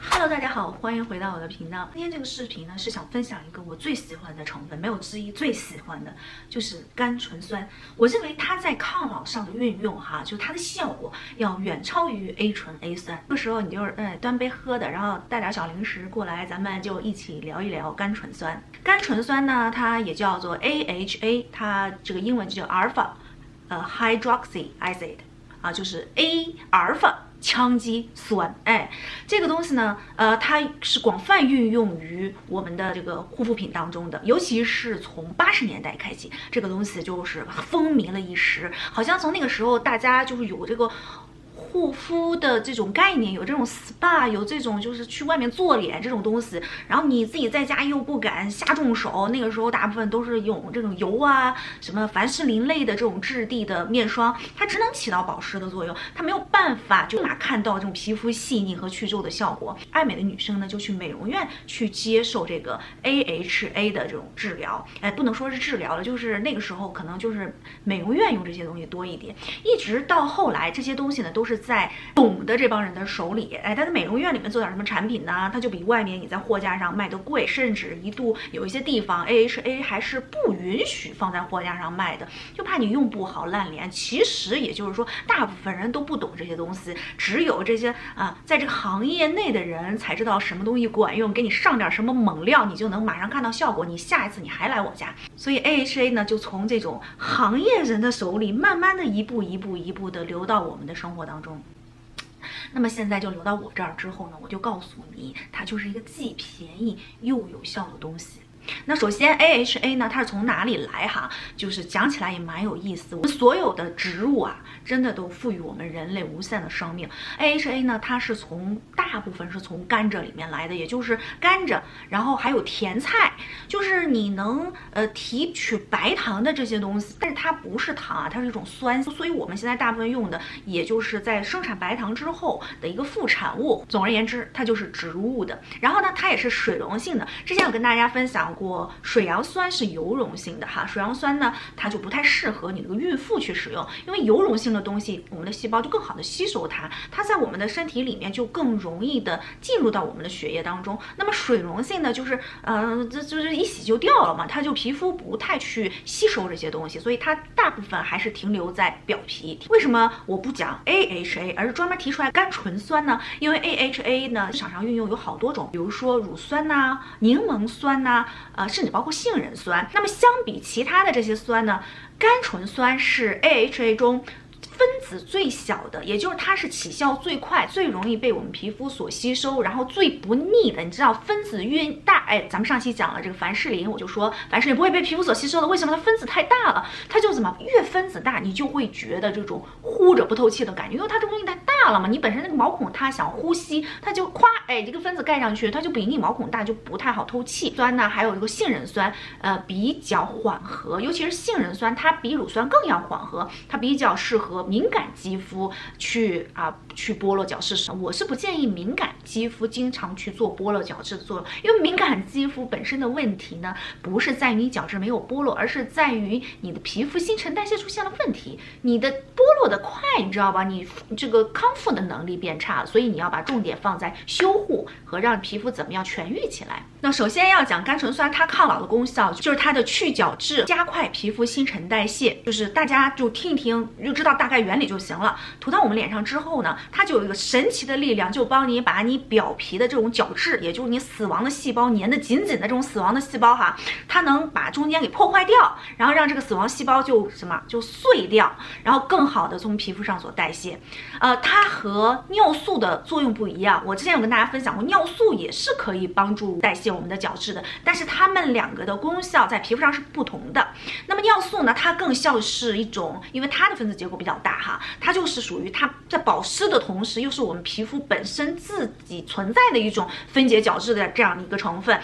Hello， 大家好，欢迎回到我的频道。今天这个视频呢，是想分享一个我最喜欢的成分，没有之一，最喜欢的就是甘醇酸。我认为它在抗老上的运用，就它的效果要远超于 A 醇、A 酸。这个时候你就是端杯喝的，然后带点小零食过来，咱们就一起聊一聊甘醇酸。甘醇酸呢，它也叫做 AHA， 它这个英文就叫 alpha hydroxy acid 就是 A 阿尔法羟基酸。这个东西呢，它是广泛运用于我们的这个护肤品当中的，尤其是从80年代开启，这个东西就是风靡了一时，好像从那个时候大家就是有这个护肤的这种概念，有这种 SPA， 有这种就是去外面做脸这种东西，然后你自己在家又不敢瞎动手，那个时候大部分都是用这种油什么凡士林类的这种质地的面霜，它只能起到保湿的作用，它没有办法就立马看到这种皮肤细腻和去皱的效果。爱美的女生呢，就去美容院去接受这个 AHA 的这种治疗，不能说是治疗了，就是那个时候可能就是美容院用这些东西多一点，一直到后来这些东西呢都是在懂的这帮人的手里，他在美容院里面做点什么产品呢，它就比外面你在货架上卖的贵，甚至一度有一些地方 AHA 还是不允许放在货架上卖的，就怕你用不好烂脸。其实也就是说，大部分人都不懂这些东西，只有这些在这个行业内的人才知道什么东西管用，给你上点什么猛料，你就能马上看到效果，你下一次你还来我家。所以 AHA 呢，就从这种行业人的手里，慢慢的一步的流到我们的生活当中。那么现在就流到我这儿之后呢，我就告诉你，它就是一个既便宜又有效的东西。那首先 AHA 呢，它是从哪里来就是讲起来也蛮有意思。我们所有的植物真的都赋予我们人类无限的生命。AHA 呢，它是大部分是从甘蔗里面来的，也就是甘蔗，然后还有甜菜，就是你能提取白糖的这些东西，但是它不是糖它是一种酸，所以我们现在大部分用的也就是在生产白糖之后的一个副产物。总而言之，它就是植物的。然后呢，它也是水溶性的。之前有跟大家分享过，水杨酸是油溶性的水杨酸呢，它就不太适合你这个孕妇去使用，因为油溶性的东西，我们的细胞就更好的吸收它在我们的身体里面就更容易的进入到我们的血液当中。那么水溶性的就是这就是一洗就掉了嘛，它就皮肤不太去吸收这些东西，所以它大部分还是停留在表皮。为什么我不讲 AHA 而是专门提出来甘醇酸呢？因为 AHA 呢，市场上运用有好多种，比如说乳酸柠檬酸甚至包括杏仁酸。那么相比其他的这些酸呢，甘醇酸是 AHA 中分子最小的，也就是它是起效最快，最容易被我们皮肤所吸收，然后最不腻的。你知道分子越大，咱们上期讲了这个凡士林，我就说凡士林不会被皮肤所吸收的，为什么？它分子太大了，它就怎么越分子大，你就会觉得这种呼着不透气的感觉，因为它这个东西太大了嘛，你本身那个毛孔它想呼吸，它就这个分子盖上去，它就比你毛孔大，就不太好透气。酸呢，还有这个杏仁酸，比较缓和，尤其是杏仁酸，它比乳酸更要缓和，它比较适合敏感肌肤去剥落角质。我是不建议敏感肌肤经常去做剥落角质的作用，因为敏感肌肤本身的问题呢，不是在于你角质没有剥落，而是在于你的皮肤新陈代谢出现了问题，你的剥落的快，你知道吧？你这个康复的能力变差了，所以你要把重点放在修护和让皮肤怎么样痊愈起来。那首先要讲甘醇酸，它抗老的功效就是它的去角质，加快皮肤新陈代谢，就是大家就听一听就知道大概原理就行了。涂到我们脸上之后呢，它就有一个神奇的力量，就帮你把你表皮的这种角质，也就是你死亡的细胞粘得紧紧的这种死亡的细胞它能把中间给破坏掉，然后让这个死亡细胞就碎掉，然后更好的从皮肤上所代谢。它和尿素的作用不一样，我之前有跟大家分享过，尿素也是可以帮助代谢我们的角质的，但是它们两个的功效在皮肤上是不同的。那么尿素呢，它更像是一种，因为它的分子结构比较大它就是属于它在保湿的同时，又是我们皮肤本身自己存在的一种分解角质的这样的一个成分。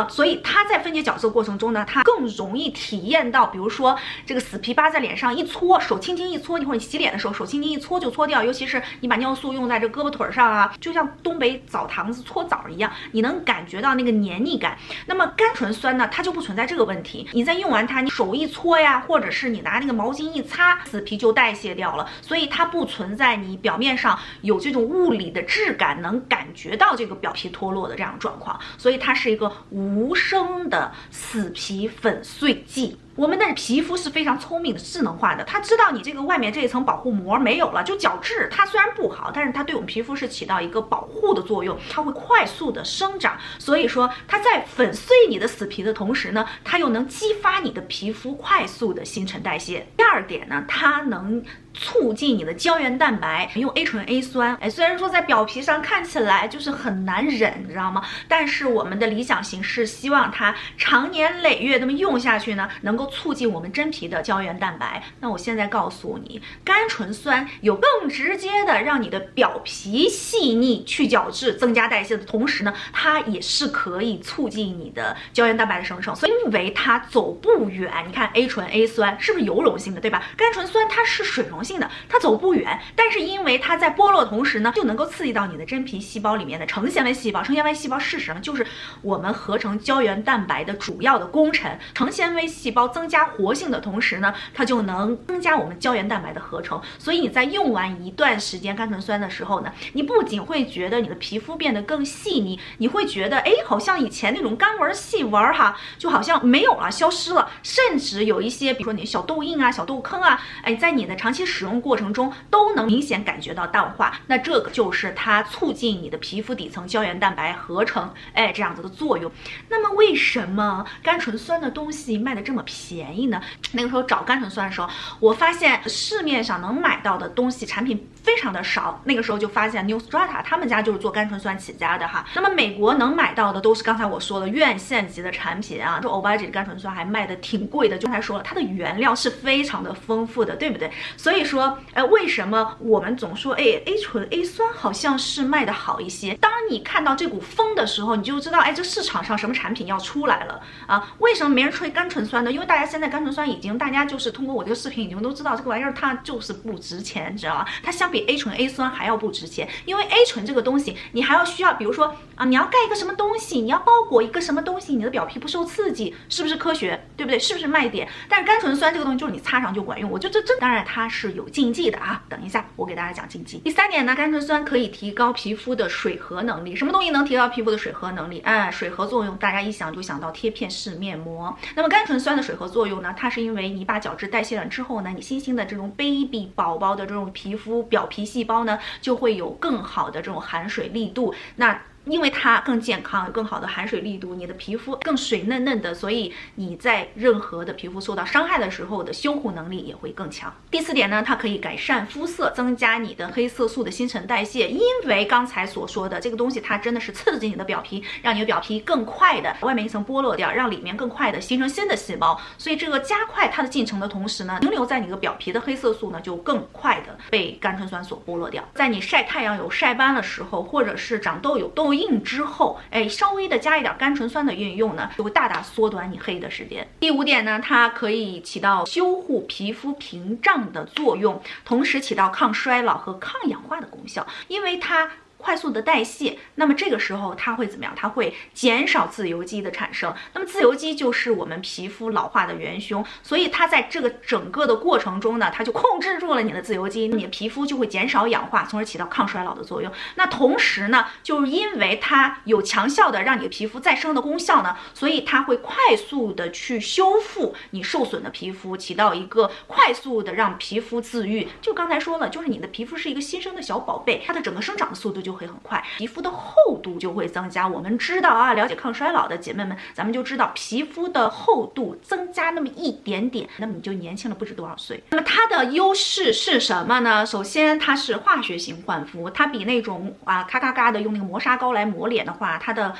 所以它在分解角质的过程中呢，它更容易体验到，比如说这个死皮疤在脸上一搓，手轻轻一搓，一会儿你洗脸的时候手轻轻一搓就搓掉，尤其是你把尿素用在这胳膊腿上就像东北澡堂子搓澡一样，你能感觉到那个黏腻感。那么甘醇酸呢，它就不存在这个问题，你在用完它，你手一搓或者是你拿那个毛巾一擦，死皮就代谢掉了。所以它不存在你表面上有这种物理的质感，能感觉到这个表皮脱落的这样状况，所以它是一个无声的死皮粉碎剂。我们的皮肤是非常聪明的、智能化的，它知道你这个外面这一层保护膜没有了，就角质，它虽然不好，但是它对我们皮肤是起到一个保护的作用，它会快速的生长。所以说，它在粉碎你的死皮的同时呢，它又能激发你的皮肤快速的新陈代谢。第二点呢，它能促进你的胶原蛋白，用 A 醇 A 酸，虽然说在表皮上看起来就是很难忍，你知道吗？但是我们的理想型是希望它长年累月这么用下去呢，能够促进我们真皮的胶原蛋白。那我现在告诉你，甘醇酸有更直接的让你的表皮细腻、去角质、增加代谢的同时呢，它也是可以促进你的胶原蛋白的生成。所以因为它走不远，你看 A 醇 A 酸是不是油溶性的，对吧？甘醇酸它是水溶性的，它走不远，但是因为它在剥落的同时呢，就能够刺激到你的真皮细胞里面的成纤维细胞。成纤维细胞是什么？就是我们合成胶原蛋白的主要的功臣。成纤维细胞增加活性的同时呢，它就能增加我们胶原蛋白的合成。所以你在用完一段时间甘醇酸的时候呢，你不仅会觉得你的皮肤变得更细腻，你会觉得好像以前那种干纹细纹哈，就好像没有了，消失了，甚至有一些比如说你小痘印啊、小痘坑啊，在你的长期使用过程中都能明显感觉到淡化。那这个就是它促进你的皮肤底层胶原蛋白合成这样子的作用。那么为什么甘醇酸的东西卖的这么便宜呢？那个时候找甘醇酸的时候，我发现市面上能买到的东西产品非常的少。那个时候就发现 Neostrata 他们家就是做甘醇酸起家的哈。那么美国能买到的都是刚才我说的院线级的产品啊，这 Obagi 的甘醇酸还卖的挺贵的。就刚才说了，它的原料是非常的丰富的，对不对？所以说，为什么我们总说A 醇 A 酸好像是卖的好一些？当你看到这股风的时候，你就知道这市场上什么产品要出来了啊？为什么没人吹甘醇酸呢？因为大家现在甘醇酸大家就是通过我这个视频已经都知道这个玩意儿它就是不值钱，知道吧？它相比 A 醇 A 酸还要不值钱，因为 A 醇这个东西你还要需要，比如说你要盖一个什么东西，你要包裹一个什么东西，你的表皮不受刺激，是不是科学？对不对？是不是卖点？但是甘醇酸这个东西就是你擦上就管用，我觉得这当然它是有禁忌的啊。等一下我给大家讲禁忌。第三点呢，甘醇酸可以提高皮肤的水合能力。什么东西能提高皮肤的水合能力？水合作用，大家一想就想到贴片式面膜。那么甘醇酸的水合作用呢，它是因为你把角质代谢了之后呢，你新兴的这种 baby 宝宝的这种皮肤表皮细胞呢，就会有更好的这种含水力度。那因为它更健康，有更好的含水力度，你的皮肤更水嫩嫩的，所以你在任何的皮肤受到伤害的时候的修护能力也会更强。第四点呢，它可以改善肤色，增加你的黑色素的新陈代谢。因为刚才所说的这个东西，它真的是刺激你的表皮，让你的表皮更快的外面一层剥落掉，让里面更快的形成新的细胞。所以这个加快它的进程的同时呢，停留在你的表皮的黑色素呢，就更快的被甘醇酸所剥落掉。在你晒太阳有晒斑的时候，或者是长痘有痘印之后，稍微的加一点甘醇酸的运用呢，就会大大缩短你黑的时间。第五点呢，它可以起到修护皮肤屏障的作用，同时起到抗衰老和抗氧化的功效，因为它快速的代谢，那么这个时候它会怎么样？它会减少自由基的产生。那么自由基就是我们皮肤老化的元凶，所以它在这个整个的过程中呢，它就控制住了你的自由基，你的皮肤就会减少氧化，从而起到抗衰老的作用。那同时呢，就是因为它有强效的让你的皮肤再生的功效呢，所以它会快速的去修复你受损的皮肤，起到一个快速的让皮肤自愈。就刚才说了，就是你的皮肤是一个新生的小宝贝，它的整个生长的速度就会很快，皮肤的厚度就会增加。我们知道啊，了解抗衰老的姐妹们，咱们就知道皮肤的厚度增加那么一点点，那么你就年轻了不知多少岁。那么它的优势是什么呢？首先它是化学型焕肤，它比那种咔咔咔的用那个磨砂膏来磨脸的话，它的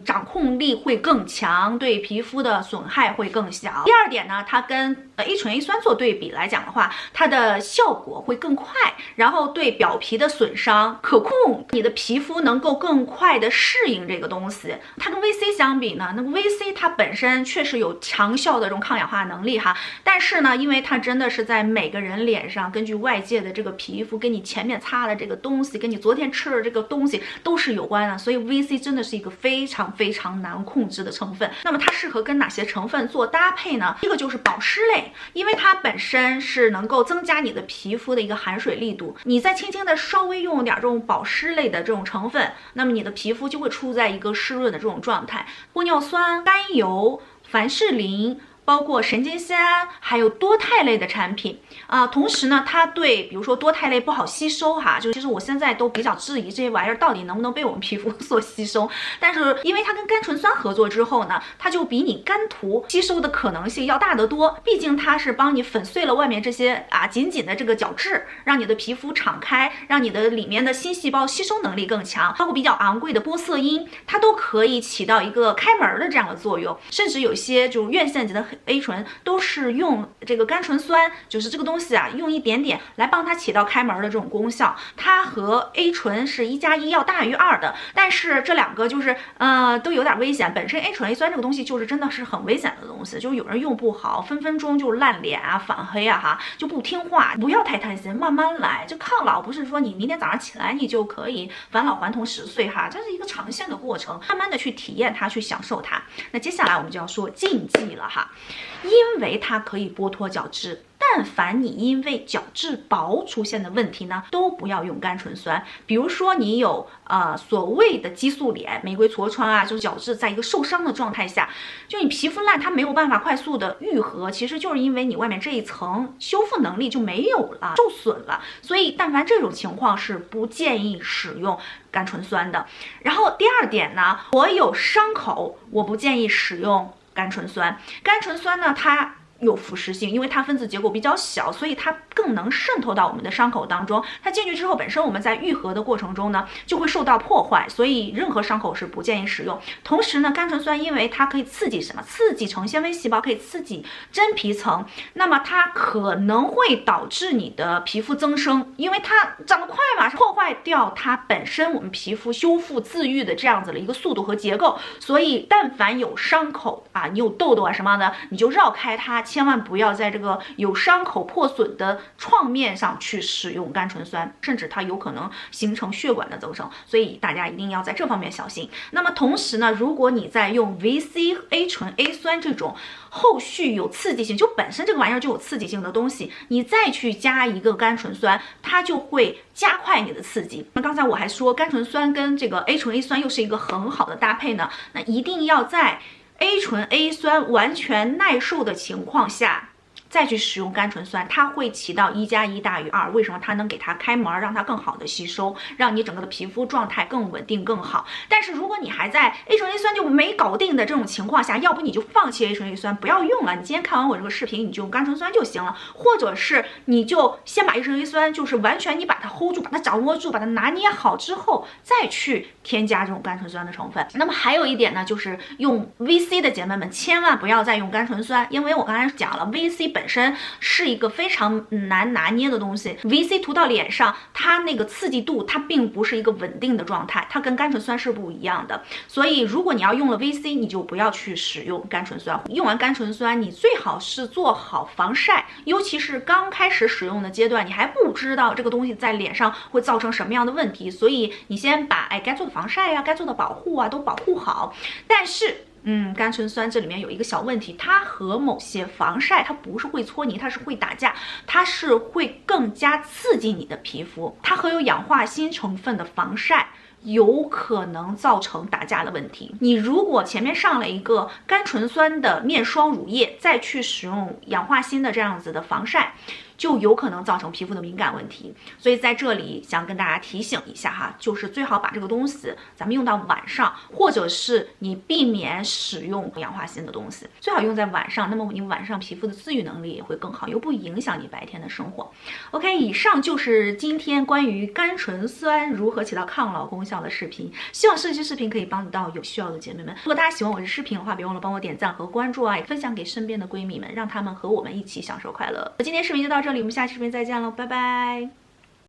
掌控力会更强，对皮肤的损害会更小。第二点呢，它跟A 醇 A 酸做对比来讲的话，它的效果会更快，然后对表皮的损伤可控，你的皮肤能够更快的适应这个东西。它跟 VC 相比呢，那个 VC 它本身确实有强效的这种抗氧化能力哈，但是呢，因为它真的是在每个人脸上，根据外界的这个皮肤跟你前面擦的这个东西，跟你昨天吃的这个东西都是有关的，所以 VC 真的是一个非常非常难控制的成分。那么它适合跟哪些成分做搭配呢？一个就是保湿类，美，因为它本身是能够增加你的皮肤的一个含水力度。你再轻轻的稍微用点这种保湿类的这种成分，那么你的皮肤就会处在一个湿润的这种状态。玻尿酸、甘油、凡士林，包括神经酰胺，还有多肽类的产品同时呢，它对比如说多肽类不好吸收就其实我现在都比较质疑这些玩意儿到底能不能被我们皮肤所吸收。但是因为它跟甘醇酸合作之后呢，它就比你干涂吸收的可能性要大得多。毕竟它是帮你粉碎了外面这些紧紧的这个角质，让你的皮肤敞开，让你的里面的新细胞吸收能力更强。包括比较昂贵的玻色因，它都可以起到一个开门的这样的作用。甚至有些就是院线级的A 醇都是用这个甘醇酸，就是这个东西用一点点来帮它起到开门的这种功效。它和 A 醇是1+1要大于2的，但是这两个就是都有点危险。本身 A 醇 A 酸这个东西就是真的是很危险的东西，就是有人用不好，分分钟就烂脸反黑就不听话。不要太贪心，慢慢来。这抗老不是说你明天早上起来你就可以返老还童10岁这是一个长线的过程，慢慢的去体验它，去享受它。那接下来我们就要说禁忌了因为它可以剥脱角质，但凡你因为角质薄出现的问题呢，都不要用甘醇酸。比如说你有所谓的激素脸、玫瑰痤疮就是角质在一个受伤的状态下，就你皮肤烂，它没有办法快速的愈合，其实就是因为你外面这一层修复能力就没有了，受损了。所以但凡这种情况是不建议使用甘醇酸的。然后第二点呢，我有伤口，我不建议使用甘醇酸。甘醇酸呢，它有腐蚀性，因为它分子结构比较小，所以它更能渗透到我们的伤口当中。它进去之后，本身我们在愈合的过程中呢，就会受到破坏，所以任何伤口是不建议使用。同时呢，甘醇酸因为它可以刺激什么？刺激成纤维细胞，可以刺激真皮层，那么它可能会导致你的皮肤增生，因为它长得快破坏掉它本身我们皮肤修复自愈的这样子的一个速度和结构。所以但凡有伤口你有痘痘什么的，你就绕开它，千万不要在这个有伤口破损的创面上去使用甘醇酸，甚至它有可能形成血管的增生，所以大家一定要在这方面小心。那么同时呢，如果你在用 VC、A 醇、A 酸这种后续有刺激性，就本身这个玩意儿就有刺激性的东西，你再去加一个甘醇酸，它就会加快你的刺激。那刚才我还说甘醇酸跟这个 A 醇 A 酸又是一个很好的搭配呢，那一定要在A 醇 A 酸完全耐受的情况下再去使用甘醇酸，它会起到1+1大于2。为什么？它能给它开门，让它更好的吸收，让你整个的皮肤状态更稳定更好。但是如果你还在 A 醇 A 酸就没搞定的这种情况下，要不你就放弃 A 醇 A 酸不要用了，你今天看完我这个视频你就用甘醇酸就行了，或者是你就先把 A 醇 A 酸就是完全你把它 hold 住，把它掌握住，把它拿捏好之后再去添加这种甘醇酸的成分。那么还有一点呢，就是用 VC 的姐妹们千万不要再用甘醇酸，因为我刚才讲了 VC 本身是一个非常难拿捏的东西。 VC 涂到脸上，它那个刺激度它并不是一个稳定的状态，它跟甘醇酸是不一样的。所以如果你要用了 VC， 你就不要去使用甘醇酸。用完甘醇酸，你最好是做好防晒，尤其是刚开始使用的阶段，你还不知道这个东西在脸上会造成什么样的问题，所以你先把该做的防晒该做的保护都保护好。但是甘醇酸这里面有一个小问题，它和某些防晒它不是会搓泥，它是会打架，它是会更加刺激你的皮肤。它和有氧化锌成分的防晒有可能造成打架的问题。你如果前面上了一个甘醇酸的面霜乳液，再去使用氧化锌的这样子的防晒，就有可能造成皮肤的敏感问题。所以在这里想跟大家提醒一下就是最好把这个东西咱们用到晚上，或者是你避免使用氧化锌的东西，最好用在晚上，那么你晚上皮肤的自愈能力也会更好，又不影响你白天的生活。 OK， 以上就是今天关于甘醇酸如何起到抗老功效的视频，希望这期视频可以帮到有需要的姐妹们。如果大家喜欢我的视频的话，别忘了帮我点赞和关注也分享给身边的闺蜜们，让她们和我们一起享受快乐。今天视频就到这里，我们下期视频再见了，拜拜。